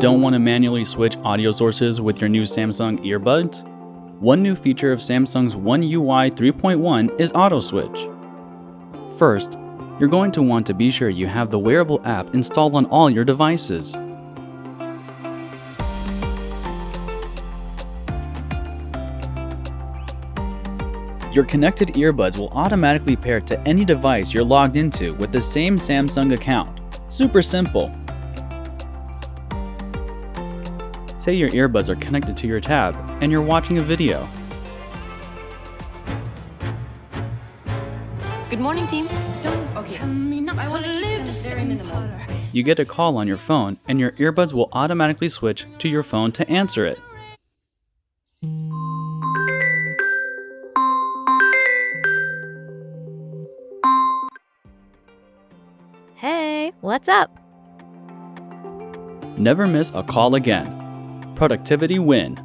Don't want to manually switch audio sources with your new Samsung earbuds? One new feature of Samsung's One UI 3.1 is Auto Switch. First, you're going to want to be sure you have the Wearable app installed on all your devices. Your connected earbuds will automatically pair to any device you're logged into with the same Samsung account. Super simple. Say your earbuds are connected to your tab and you're watching a video. Good morning, team. Okay. I want to keep them very minimal. You get a call on your phone and your earbuds will automatically switch to your phone to answer it. Hey, what's up? Never miss a call again. Productivity win.